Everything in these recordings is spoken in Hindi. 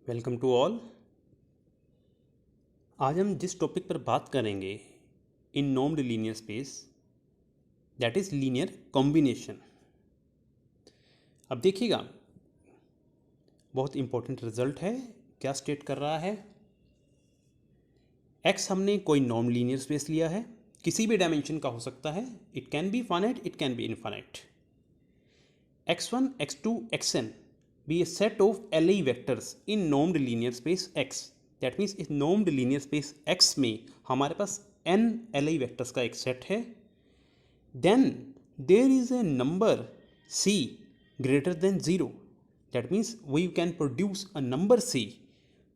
Welcome to all. आज हम जिस टॉपिक पर बात करेंगे in normed linear space, that is linear combination. अब देखिएगा, बहुत इंपॉर्टेंट रिजल्ट है। क्या स्टेट कर रहा है? एक्स हमने कोई नॉर्म लीनियर स्पेस लिया है, किसी भी डायमेंशन का हो सकता है। It can be finite, it can be infinite. x1, x2, xn be a set of LI vectors in normed linear space X. That means इस normed linear space X में हमारे पास n LI vectors का एक सेट है. Then there is a number C greater than 0. That means we can produce a number C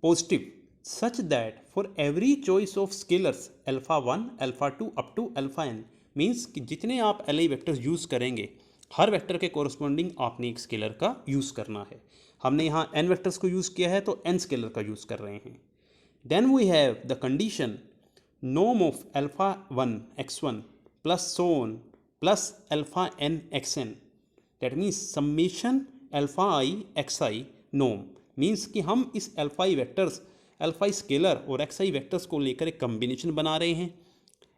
positive such that for every choice of scalars alpha 1, alpha 2 up to alpha n means कि जितने आप LI vectors यूज़ करेंगे हर वेक्टर के कोरस्पॉन्डिंग आपने एक स्केलर का यूज़ करना है। हमने यहाँ n वेक्टर्स को यूज़ किया है तो n स्केलर का यूज़ कर रहे हैं। Then we have the condition norm of alpha 1 x1 plus so on plus alpha n xn, that means summation alpha i xi norm means कि हम इस alpha i vectors, alpha i scalar और xi वेक्टर्स को लेकर एक कम्बिनेशन बना रहे हैं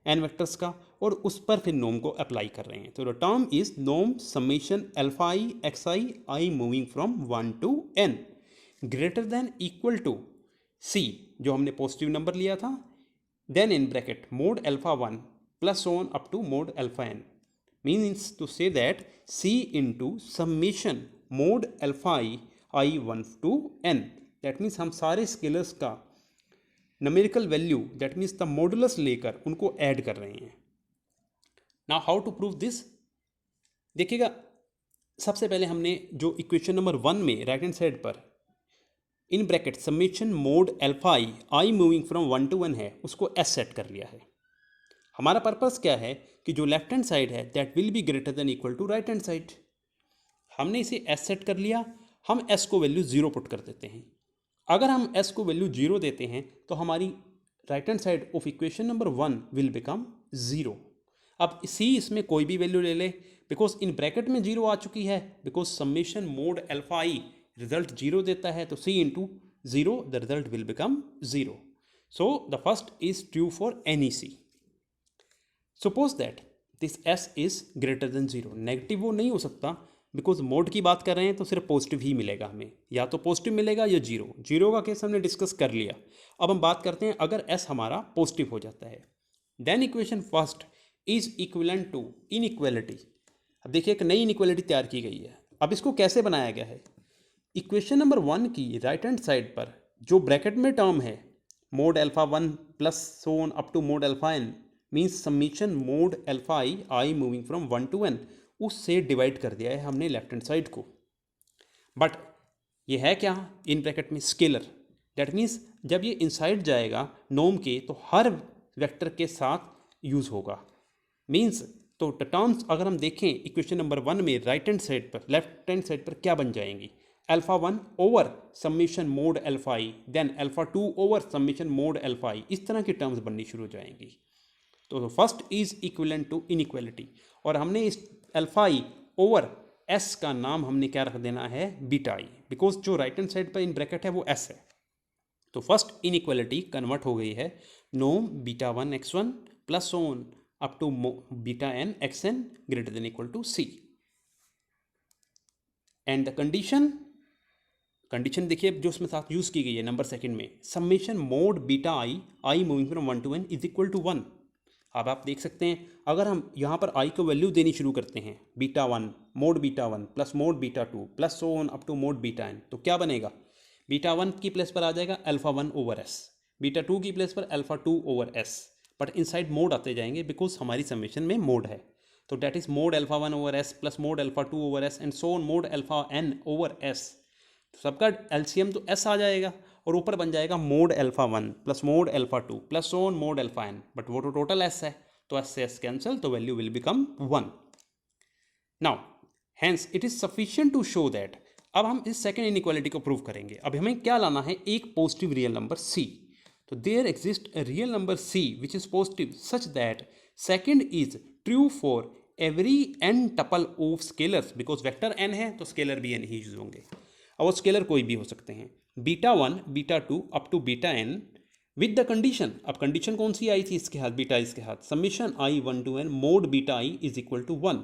n वेक्टर्स का, और उस पर फिर नॉर्म को अप्लाई कर रहे हैं। तो the term is norm summation alpha i xi i moving from 1 to n greater than equal to c, जो हमने पॉजिटिव नंबर लिया था, then in bracket mod alpha 1 plus on up to mod alpha n means to say that c into summation mod alpha i 1 to n। That means हम सारे स्केलर्स का numerical value, that means the modulus लेकर उनको ऐड कर रहे हैं। Now how to prove this? देखिएगा, सबसे पहले हमने जो इक्वेशन नंबर 1 में राइट हैंड साइड पर in bracket summation mod alpha I moving from 1 to 1 है, उसको एस सेट कर लिया है। हमारा पर्पस क्या है कि जो लेफ्ट हैंड साइड है that will be greater than equal to right hand side. हमने इसे एस सेट कर लिया। हम एस को वैल्यू 0 पुट कर देते हैं। अगर हम s को वैल्यू 0 देते हैं तो हमारी right hand side of equation number 1 will become 0। अब c इसमें कोई भी वैल्यू ले ले, बिकॉज इन ब्रैकेट में 0 आ चुकी है, because summation mod alpha i result 0 देता है, तो c into 0 the result will become 0। So the first is true for any c। Suppose that this s is greater then 0। Negative वो नहीं हो सकता, बिकॉज मोड की बात कर रहे हैं तो सिर्फ पॉजिटिव ही मिलेगा हमें, या तो पॉजिटिव मिलेगा या 0। 0 का केस हमने डिस्कस कर लिया। अब हम बात करते हैं अगर s हमारा पॉजिटिव हो जाता है, then equation first is equivalent to inequality. अब देखिए, एक नई इनइक्वालिटी तैयार की गई है। अब इसको कैसे बनाया गया है? इक्वेशन नंबर 1 की राइट हैंड साइड पर जो ब्रैकेट में टर्म है mod alpha 1 plus so on up to mod alpha n means summation mod alpha i moving from 1 to n, उससे डिवाइड कर दिया है हमने लेफ्ट हैंड साइड को। बट ये है क्या? इन ब्रैकेट में स्केलर। दैट मीन्स जब ये इनसाइड जाएगा नॉर्म के तो हर वेक्टर के साथ यूज होगा। मीन्स तो टर्म्स अगर हम देखें इक्वेशन नंबर 1 में राइट हैंड साइड पर, लेफ्ट हैंड साइड पर क्या बन जाएंगी? Alpha 1 over summation mod alpha i, then alpha 2 over summation mod alpha i, इस तरह की टर्म्स बननी शुरू हो जाएंगी। तो first is equivalent to inequality, और हमने इस अल्फा i ओवर s का नाम हमने क्या रख देना है? बीटा i, बिकॉज जो राइट हैंड साइड पर इन ब्रैकेट है वो s है। तो फर्स्ट इनइक्वालिटी कन्वर्ट हो गई है norm beta 1 x1 plus on up to beta n xn greater than equal to c। And the condition देखिए जो उसमें साथ यूज की गई है नंबर सेकंड में, summation mod beta i moving from 1 to n is equal to 1। अब आप देख सकते हैं अगर हम यहाँ पर i को वैल्यू देनी शुरू करते हैं beta 1 mod beta 1 plus mod beta 2 plus so on up to mod beta n, तो क्या बनेगा? बीटा 1 की प्लेस पर आ जाएगा अल्फा 1 ओवर s, बीटा 2 की प्लेस पर alpha 2 over s, but inside mode आते जाएंगे बिकॉज हमारी समेशन में मोड है। तो that is mode alpha 1 over s plus mod alpha 2 over s and so on mod alpha n over s। तो सबका एलसीएम तो s आ जाएगा, और ऊपर बन जाएगा mod alpha 1 plus mod alpha 2 plus on mod alpha n, but वो तो टोटल s है, तो s से s कैंसिल, तो value will become 1। Now hence it is sufficient to show that, अब हम इस सेकंड इनइक्वालिटी को प्रूव करेंगे। अब हमें क्या लाना है? एक पॉजिटिव रियल नंबर c। तो there exist a real number c which is positive such that second is true for every n tuple of scalars, because vector n है तो स्केलर भी n ही यूज होंगे। अब वो स्केलर कोई भी हो सकते हैं, beta 1 beta 2 up to beta n with the condition. अब कंडीशन कौन सी आई थी इसके हाथ, बीटा इसके हाथ, summation i 1 to n mod beta i is equal to 1।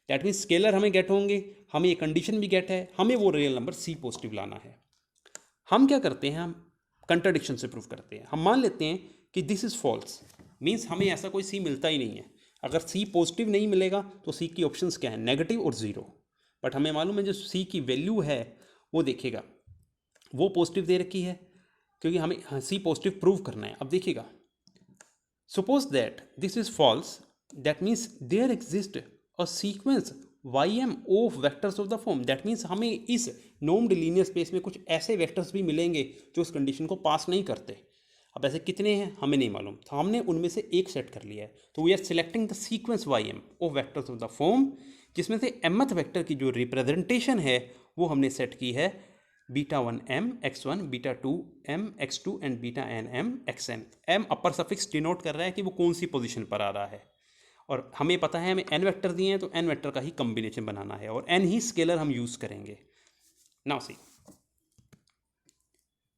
That means scalar हमें गेट होंगे, हमें ये कंडीशन भी गेट है, हमें वो रियल नंबर c पॉजिटिव लाना है। हम क्या करते हैं, हम कंट्राडिक्शन से प्रूव करते हैं। हम मान लेते हैं कि दिस इज़ फॉल्स, मीन्स हमें ऐसा कोई c मिलता ही नहीं है। अगर c पॉजिटिव नहीं मिलेगा तो c की ऑप्शंस क्या है, नेगेटिव और ज़ीरो। बट हमें मालूम है जो c की वैल्यू है वो देखिएगा वो पॉजिटिव दे रखी है, क्योंकि हमें c पॉजिटिव प्रूव करना है। अब देखिएगा, suppose that this is false, that means there exist a sequence ym of vectors of the form. That means हमें इस नॉर्म्ड लीनियर स्पेस में कुछ ऐसे वेक्टर्स भी मिलेंगे जो इस कंडीशन को पास नहीं करते। अब ऐसे कितने हैं हमें नहीं मालूम, तो हमने उनमें से एक सेट कर लिया है। तो we are selecting the sequence ym of vectors of the form, जिसमें से mth वेक्टर की जो रिप्रेजेंटेशन है वो हमने सेट की है beta 1 m x1, beta 2 m x2 and beta n m xn। m upper suffix denote कर रहा है कि वो कौन सी पोजीशन पर आ रहा है, और हमें पता है हमें n वेक्टर दिए हैं तो n वेक्टर का ही कॉम्बिनेशन बनाना है, और n ही स्केलर हम यूज करेंगे। Now see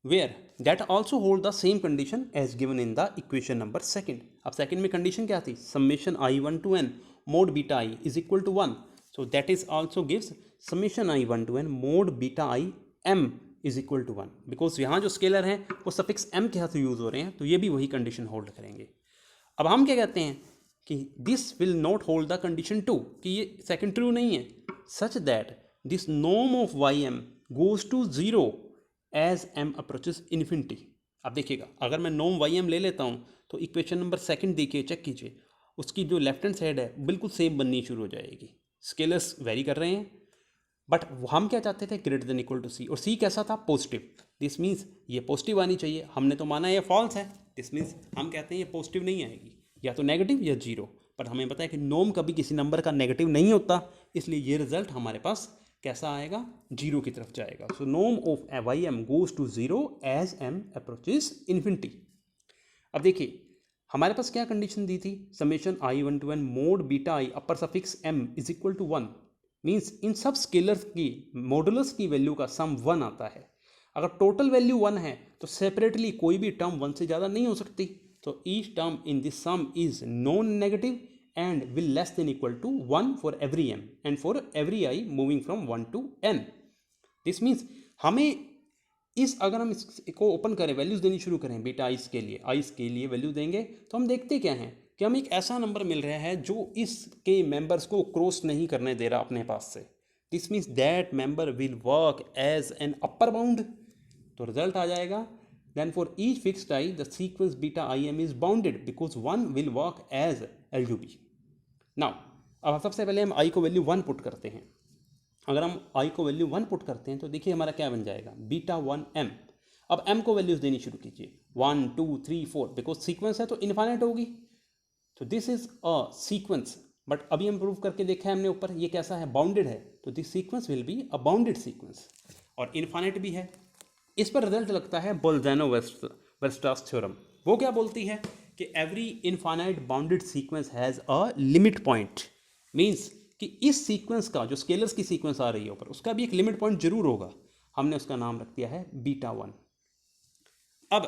where that also hold the same condition as given in the equation number second. अब सेकंड में कंडीशन क्या थी, summation i1 to n mod beta i is equal to 1। So that is also gives summation i1 to n mod beta i m is equal to 1। Because यहाँ जो स्केलर हैं वो सफिक्स m के हाथ यूज हो रहे हैं, तो ये भी वही कंडीशन होल्ड करेंगे। अब हम क्या कहते हैं कि this will not hold the condition 2, कि ये सेकंड ट्रू नहीं है, such that this norm of ym goes to 0 as m approaches infinity. अब देखिएगा, अगर मैं नॉर्म ym ले लेता हूँ तो इक्वेशन नंबर सेकंड देखिए, चेक कीजिए, उसकी जो लेफ्ट हैंड साइड है बिल्कुल सेम बननी शुरू हो जाएगी। स्केलर्स वेरी कर रहे हैं, बट हम क्या चाहते थे, ग्रेटर देन इक्वल टू सी, और सी कैसा था, पॉजिटिव। दिस मीन्स ये पॉजिटिव आनी चाहिए, हमने तो माना ये फॉल्स है, दिस मीन्स हम कहते हैं ये पॉजिटिव नहीं आएगी, या तो नेगेटिव या जीरो। पर हमें पता है कि नॉर्म कभी किसी नंबर का नेगेटिव नहीं होता, इसलिए ये रिजल्ट हमारे पास कैसा आएगा, जीरो की तरफ जाएगा। So norm of ym goes to 0 as m approaches infinity. अब देखिए हमारे पास क्या कंडीशन दी थी, summation i1 to n mod beta i upper suffix m is equal to 1। Means इन सब स्केलर्स की मॉडुलस की वैल्यू का सम 1 आता है। अगर टोटल वैल्यू 1 है तो सेपरेटली कोई भी टर्म 1 से ज़्यादा नहीं हो सकती। तो each term in this sum is non negative and will less than equal to 1 for every m and for every i moving from 1 to n। This means हमें अगर हम इसको ओपन करें, वैल्यूज देनी शुरू करें बीटा आइस के लिए वैल्यू देंगे, तो हम देखते क्या हैं कि हमें एक ऐसा नंबर मिल रहा है जो इसके मेंबर्स को क्रॉस नहीं करने दे रहा अपने पास से। This means that member will work as an upper bound. तो रिजल्ट आ जाएगा, then for each fixed i the sequence beta i m is bounded because 1 will work as LUB। Now अब सबसे पहले हम आई को वैल्यू 1 पुट करते हैं। अगर हम i को वैल्यू 1 पुट करते हैं तो देखिए हमारा क्या बन जाएगा, बीटा 1 m। अब m को वैल्यूज देनी शुरू कीजिए, 1 2 3 4, बिकॉज सीक्वेंस है तो इनफाइनाइट होगी। तो this is a sequence, but अभी हम प्रूव करके देखा है हमने ऊपर, ये कैसा है, बाउंडेड है। तो this sequence will be a bounded sequence, और इनफाइनाइट भी है। इस पर रिजल्ट लगता है बोल्ज़ानो-वेरस्ट्रास थ्योरम। वो क्या बोलती है कि every infinite bounded sequence has a limit point. Means कि इस सीक्वेंस का जो स्केलर्स की सीक्वेंस आ रही है ऊपर, उसका भी एक लिमिट पॉइंट जरूर होगा। हमने उसका नाम रख दिया है बीटा 1। अब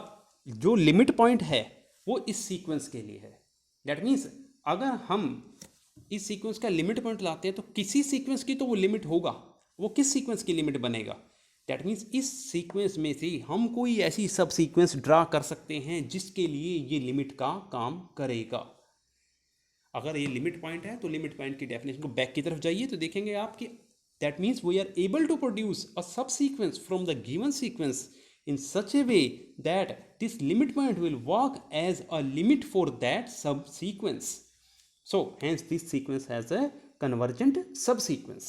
जो लिमिट पॉइंट है वो इस सीक्वेंस के लिए है। दैट मीन्स अगर हम इस सीक्वेंस का लिमिट पॉइंट लाते हैं तो किसी सीक्वेंस की तो वो लिमिट होगा, वो किस सीक्वेंस की लिमिट बनेगा। दैट मीन्स इस सीक्वेंस में से हम कोई ऐसी सब सीक्वेंस ड्रा कर सकते हैं जिसके लिए ये लिमिट का काम करेगा। अगर ये लिमिट पॉइंट है तो लिमिट पॉइंट की डेफिनेशन को बैक की तरफ जाइए तो देखेंगे आप कि that means we are able to produce a subsequence from the given sequence in such a way that this limit point will work as a limit for that subsequence. So hence this sequence has a convergent subsequence.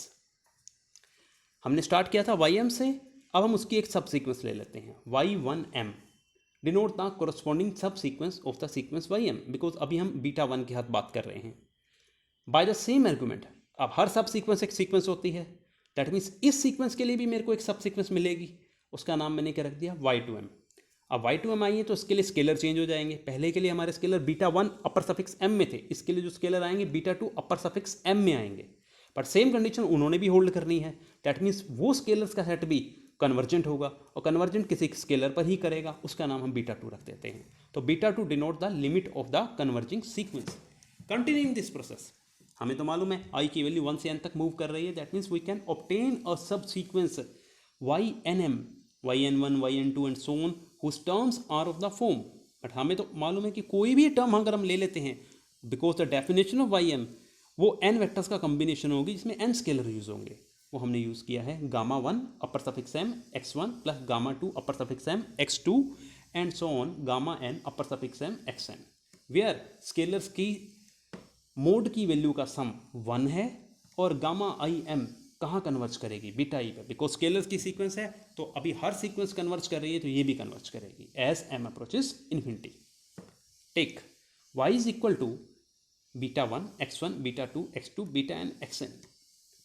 हमने स्टार्ट किया था ym से, अब हम उसकी एक सबसीक्वेंस ले लेते हैं y1m, डिनोट द कोरस्पॉन्डिंग सब sequence of the sequence ym, because अभी हम बीटा 1 के साथ बात कर रहे हैं। बाय द सेम आर्गुमेंट, अब हर सब सीक्वेंस एक सीक्वेंस होती है, दैट मीन्स इस सीक्वेंस के लिए भी मेरे को एक सब सीक्वेंस मिलेगी, उसका नाम मैंने क्या रख दिया, y2m। अब y2m आई है तो इसके लिए स्केलर चेंज हो जाएंगे। पहले के लिए हमारे scalar beta 1 upper suffix m में थे, इसके लिए जो स्केलर आएंगे बीटा 2 अपर सफिक्स m में आएंगे। बट सेम कंडीशन उन्होंने भी होल्ड करनी है, दैट मीन्स वो स्केलर्स का सेट भी कन्वर्जेंट होगा, और कन्वर्जेंट किसी स्केलर पर ही करेगा, उसका नाम हम बीटा 2 रख देते हैं। तो beta 2 denote the limit of the converging sequence. Continuing this process, हमें तो मालूम है आई की वैल्यू 1 से n तक मूव कर रही है, that means we can obtain a subsequence yn1, yn2 and so on whose terms are of the form. But हमें तो मालूम है कि कोई भी टर्म अगर हम ले लेते हैं, because the definition of ym वो n वेक्टर्स का कॉम्बिनेशन होगी जिसमें n स्केलर यूज होंगे। वो हमने यूज़ किया है Γ1 upper suffix m x1 plus Γ2 upper suffix m x2 and so on Γn upper suffix m xn, where scalars की मोड की वैल्यू का सम 1 है और Γim कहाँ कन्वर्ज करेगी, बीटा ई पे, बिकॉज स्केलर्स की सीक्वेंस है तो अभी हर सीक्वेंस कन्वर्ज कर रही है, तो ये भी कन्वर्ज करेगी as m approaches infinity. Take y is equal to beta 1 x1 beta 2 x2 beta n xn।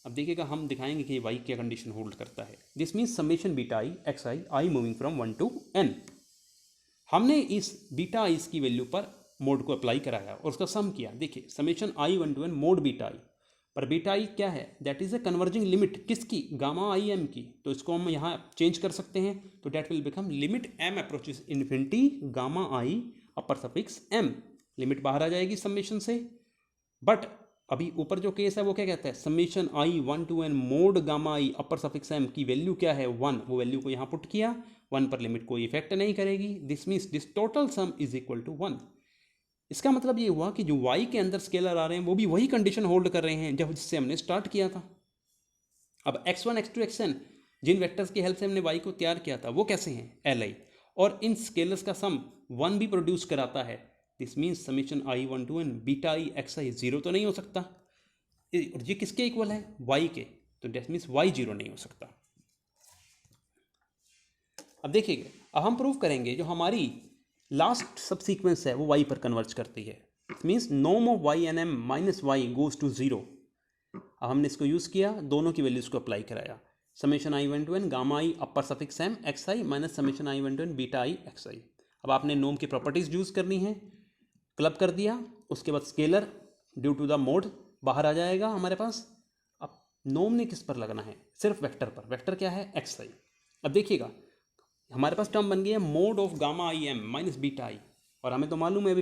अब देखिएगा हम दिखाएंगे कि y क्या कंडीशन होल्ड करता है। This means summation beta i x I moving from 1 to n। हमने इस बीटा आई की वैल्यू पर मोड को अप्लाई कराया और उसका सम किया। देखिए summation i 1 to n mod beta i, पर बीटा आई क्या है, that is a converging limit किसकी, गामा आई एम की। तो इसको हम यहाँ चेंज कर सकते हैं, तो that will become limit m approaches infinity gamma i upper suffix m। Limit बाहर आ जाएगी समेशन से, बट अभी ऊपर जो केस है वो क्या कहता है, summation i 1 to n mod gamma i upper suffix m की वैल्यू क्या है 1, वो वैल्यू को यहाँ पुट किया, 1 पर लिमिट कोई इफेक्ट नहीं करेगी। This means this total sum is equal to 1। इसका मतलब ये हुआ कि जो y के अंदर स्केलर आ रहे हैं वो भी वही कंडीशन होल्ड कर रहे हैं जब जिससे हमने स्टार्ट किया था। अब x1 x2 xn जिन वेक्टर्स की हेल्प से हमने y को तैयार किया था वो कैसे हैं, li, और इन स्केलर्स का सम 1 भी प्रोड्यूस कराता है। This means summation i 1 to n beta i x i 0 तो नहीं हो सकता, और ये किसके इक्वल है, y के, तो दैट मीन्स y 0 नहीं हो सकता। अब देखिए अब हम प्रूव करेंगे जो हमारी लास्ट सब सीक्वेंस है वो y पर कन्वर्ज करती है। It means norm of y n m minus y goes to 0। अब हमने इसको यूज़ किया, दोनों की वैल्यूज़ को अप्लाई कराया, summation i 1 to n gamma i upper suffix m x i minus summation i 1 to n beta i x i. अब आपने नॉर्म की प्रॉपर्टीज़ यूज़ करनी है, क्लब कर दिया, उसके बाद scalar due to the mod बाहर आ जाएगा हमारे पास। अब नॉर्म ने किस पर लगना है, सिर्फ वेक्टर पर, वेक्टर क्या है एक्स आई। अब देखिएगा हमारे पास टर्म बन गई है mod of gamma i m minus beta i, और हमें तो मालूम है अभी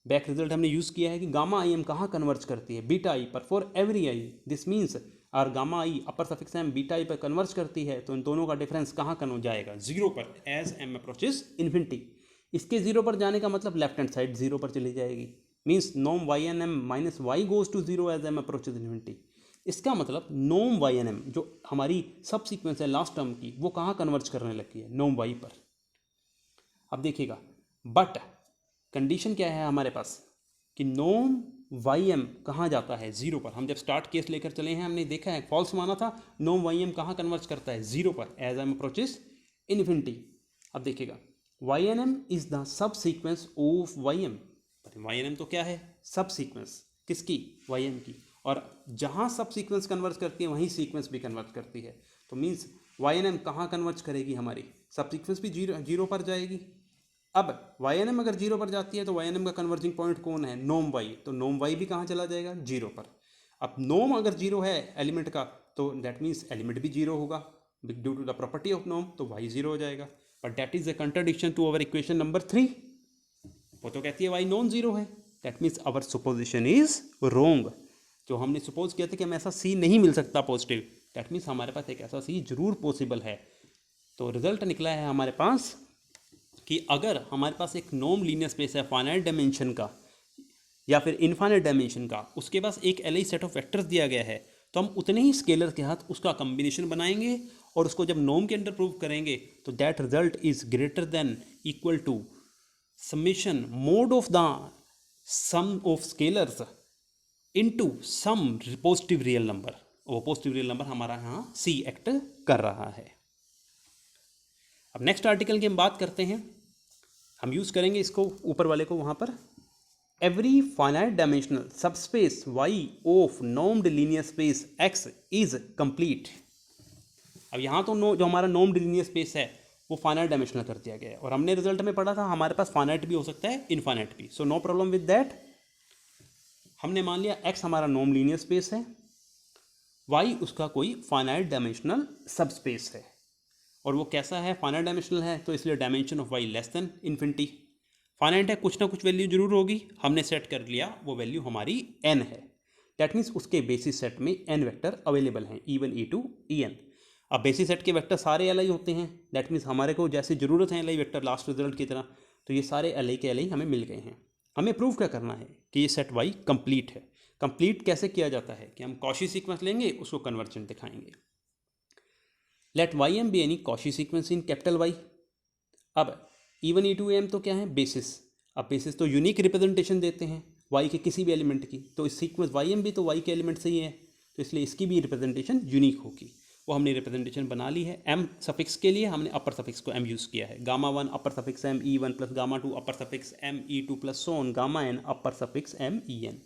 बैक रिजल्ट हमने यूज़ किया है कि गामा आई एम कहाँ कन्वर्ज करती है, बीटा आई पर, for every i. This means और gamma i upper suffix m beta i पर कन्वर्ज करती है, तो इन दोनों का डिफरेंस कहाँ कन्वर्ज जाएगा, 0 पर, एज m अप्रोचेस इन्फिनिटी। इसके 0 पर जाने का मतलब लेफ्ट हैंड साइड 0 पर चली जाएगी, means norm y n m minus y goes to 0 as m approaches infinity. इसका मतलब नॉर्म वाई एन एम जो हमारी सब सीक्वेंस है लास्ट टर्म की, वो कहाँ कन्वर्ज करने लगी है, नॉर्म वाई पर। अब देखिएगा बट कंडीशन क्या है हमारे पास कि नॉर्म वाई एम कहाँ जाता है, 0 पर। हम जब स्टार्ट केस लेकर चले हैं हमने देखा है, फॉल्स माना था, नॉर्म वाई एम कहाँ कन्वर्ज करता है, 0 पर, एज एम अप्रोचेस इन्फिनिटी। अब देखिएगा y n m is the subsequence of y m. Y n m तो क्या है, सब सीक्वेंस किसकी, वाई एम की, और जहाँ सब सीक्वेंस कन्वर्ज करती है वहीं सीक्वेंस भी कन्वर्ज करती है। तो मीन्स वाई एन एम कहाँ कन्वर्ज करेगी, हमारी सब सीक्वेंस भी 0 पर जाएगी। अब वाई एन एम अगर 0 पर जाती है तो वाई एन एम का कन्वर्जिंग पॉइंट कौन है, नॉर्म वाई, तो नॉर्म वाई भी कहाँ चला जाएगा, 0 पर। अब नॉर्म अगर 0 है एलिमेंट का, तो दैट मीन्स एलिमेंट भी 0 होगा due to the property of norm, तो वाई 0 हो जाएगा। But that is a contradiction to our equation number 3। वो तो कहती है वाई नॉन 0 है, that means our supposition is wrong. जो हमने सपोज किया था कि हमें ऐसा सी नहीं मिल सकता पॉजिटिव, दैट मीन्स हमारे पास एक ऐसा सी जरूर पॉसिबल है। तो रिजल्ट निकला है हमारे पास कि अगर हमारे पास एक नॉन लीनियर स्पेस है फाइनाइट डायमेंशन का या फिर इनफाइनाइट डायमेंशन का, उसके पास एक एल सेट ऑफ वेक्टर्स दिया गया है, तो हम उतने ही स्केलर के साथ उसका कम्बिनेशन बनाएंगे और उसको जब नॉर्म के अंदर प्रूव करेंगे तो that result is greater than equal to summation mod of the sum of scalars into some positive real number. वो पॉजिटिव रियल नंबर हमारा यहाँ सी एक्ट कर रहा है। अब नेक्स्ट आर्टिकल की हम बात करते हैं, हम यूज़ करेंगे इसको ऊपर वाले को वहाँ पर, every finite dimensional subspace Y of normed linear space X is complete. अब यहाँ तो जो हमारा नॉर्म्ड लीनियर स्पेस है वो फाइनाइट डायमेंशनल कर दिया गया है, और हमने रिजल्ट में पढ़ा था हमारे पास फाइनाइट भी हो सकता है इनफाइनाइट भी, so no problem with that. हमने मान लिया एक्स हमारा नॉर्म लीनियर स्पेस है, वाई उसका कोई फाइनाइट डायमेंशनल सबस्पेस है, और वो कैसा है, फाइनाइट डायमेंशनल है, तो इसलिए dimension of y less than infinity. Finite है, कुछ ना कुछ वैल्यू जरूर होगी, हमने सेट कर लिया वो वैल्यू हमारी n है। दैट मीन्स उसके बेसिस सेट में n वेक्टर अवेलेबल हैं, E1 E2 En। अब बेसिस सेट के वेक्टर सारे Li होते हैं, दैट मीन्स हमारे को जैसे ज़रूरत है Li वेक्टर लास्ट रिजल्ट की तरह, तो ये सारे Li के Li हमें मिल गए हैं। हमें प्रूव क्या करना है कि ये सेट Y कंप्लीट है। कंप्लीट कैसे किया जाता है कि हम कॉची सीक्वेंस लेंगे, उसको कन्वर्जेंट दिखाएंगे। Let Ym be any Cauchy sequence in capital Y। अब E1 E2 M तो क्या है, बेसिस। अब बेसिस तो यूनिक रिप्रेजेंटेशन देते हैं y के किसी भी एलिमेंट की, तो इस सीक्वेंस Ym भी तो y के एलिमेंट से ही है, तो इसलिए इसकी भी रिप्रेजेंटेशन यूनिक होगी। वो हमने रिप्रेजेंटेशन बना ली है। m सफिक्स के लिए हमने अपर सफिक्स को m यूज़ किया है, gamma 1 upper suffix m E1 plus gamma 2 upper suffix m E2 plus so on gamma n upper suffix m En।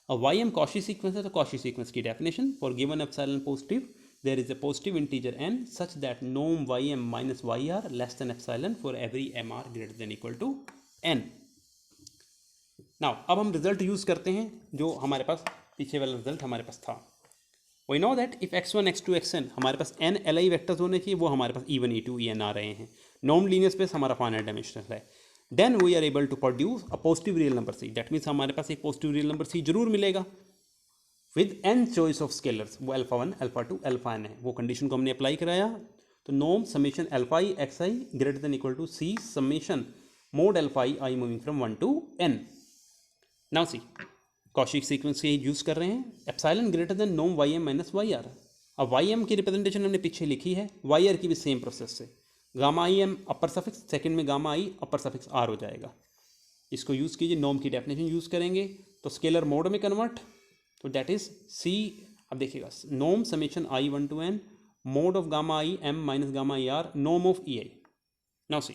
अब Ym कॉची सीक्वेंस है, तो कॉची सीक्वेंस की definition, for given epsilon positive there is a positive integer n such that norm ym minus yr less than epsilon for every mr greater than equal to n। Now अब हम रिजल्ट यूज़ करते हैं जो हमारे पास पीछे वाला रिजल्ट हमारे पास था। We know that if x1 x2 xn हमारे पास n Li वेक्टर्स होने चाहिए, वो हमारे पास E1 E2 En आ रहे हैं। नॉर्म लीनियर स्पेस हमारा फाइनाइट डायमेंशनल है। Then we are able to produce a positive real number c, that means हमारे पास एक पॉजिटिव रियल नंबर सी जरूर मिलेगा with n choice of scalars, वो अल्फा 1 अल्फा 2 अल्फा n है। वो कंडीशन को हमने अप्लाई कराया, तो norm summation alpha i xi greater than equal to c summation mod alpha i moving from 1 to n। Now see Cauchy sequence से यूज़ कर रहे हैं, epsilon greater than norm Ym minus yr। अब Ym की रिप्रेजेंटेशन हमने पीछे लिखी है, yr की भी सेम प्रोसेस से, gamma i m upper suffix second में gamma i upper suffix r हो जाएगा। इसको यूज़ कीजिए, नॉर्म की डेफिनेशन यूज़ करेंगे तो स्केलर मोड में कन्वर्ट, तो दैट इज सी। अब देखिएगा, norm summation i1 to n mod of gamma i m minus gamma i r norm of ei। Now see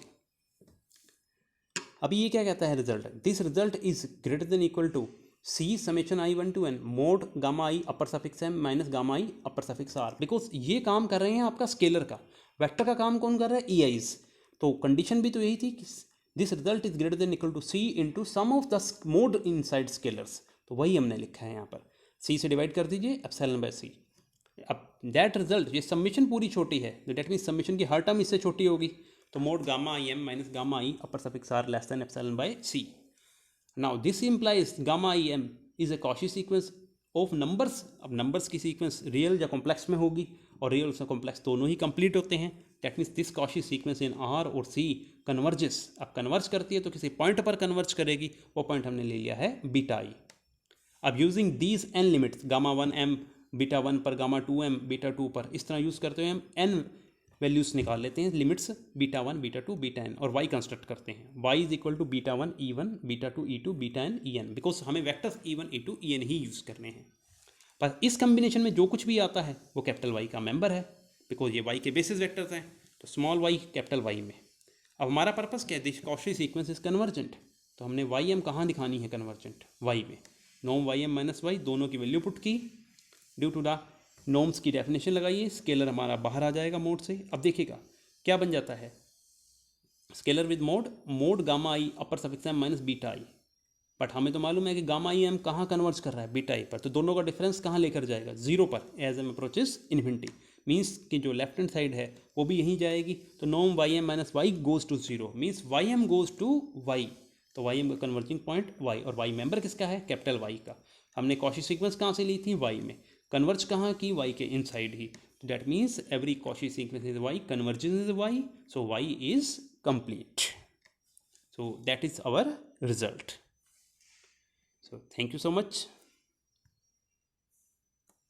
अभी ये क्या कहता है result, this result is greater than equal to c summation i1 to n mod gamma i upper suffix m minus gamma i upper suffix r। Because ये काम कर रहे हैं आपका स्केलर का, वेक्टर का काम कौन कर रहा है, ei's। तो कंडीशन भी तो यही थी कि this result is greater than equal to c into sum of the mod inside scalars, तो वही हमने लिखा है यहाँ पर, सी से डिवाइड कर दीजिए एप्सिलॉन बाय सी। अब दैट रिजल्ट, ये सबमिशन पूरी छोटी है, तो दैट मीन्स सबमिशन की हर टर्म इससे छोटी होगी, तो mod gamma i m minus gamma i upper suffix r less than epsilon by c. Now this implies gamma i m is a Cauchy sequence of numbers. अब नंबर्स की सीक्वेंस रियल या कॉम्प्लेक्स में होगी, और रियल और कॉम्प्लेक्स दोनों ही कंप्लीट होते हैं, that means this Cauchy sequence in are और सी कन्वर्जेस। अब कन्वर्ज करती है तो किसी पॉइंट पर कन्वर्ज करेगी, वो पॉइंट हमने ले लिया है बीटा आई। अब using these n limits, gamma 1m beta 1 पर, गामा 2m बीटा 2 पर, इस तरह यूज़ करते हुए हम n वैल्यूज़ निकाल लेते हैं, limits beta 1 beta 2 beta n, और y कंस्ट्रक्ट करते हैं, y is equal to beta 1 e1 beta 2 e2 beta n en, because हमें वेक्टर्स e1 e2 en ही यूज़ करने हैं। पर इस कम्बिनेशन में जो कुछ भी आता है वो कैपिटल Y का मेंबर है, बिकॉज ये y के बेसिस वेक्टर्स हैं, तो स्मॉल y कैपिटल Y में। अब हमारा पर्पस क्या है, this Cauchy sequence is convergent, तो हमने Ym कहाँ दिखानी है कन्वर्जेंट, y में। नॉर्म Ym माइनस y दोनों की वैल्यू पुट की, ड्यू टू द नॉर्म्स की डेफिनेशन लगाइए, स्केलर हमारा बाहर आ जाएगा मोड से। अब देखिएगा क्या बन जाता है, scalar with mode, mode gamma i upper suffix m minus beta I. But हमें तो मालूम है कि गामा आई एम कहाँ कन्वर्ज कर रहा है, बीटा आई पर, तो दोनों का डिफरेंस कहाँ लेकर जाएगा, जीरो पर, as m approaches infinity. Means कि जो लेफ्ट हैंड साइड है वो भी यहीं जाएगी, तो norm Ym minus y goes to zero, means Ym goes to y, तो Ym का कन्वर्जिंग पॉइंट y, और y मेंबर किसका है, कैपिटल Y का। हमने कॉची सीक्वेंस कहाँ से ली थी, y में, कन्वर्ज कहाँ की, y के इनसाइड ही, तो that means every Cauchy sequence is y, convergence is y, so y is complete. So that is our result. So thank you so much.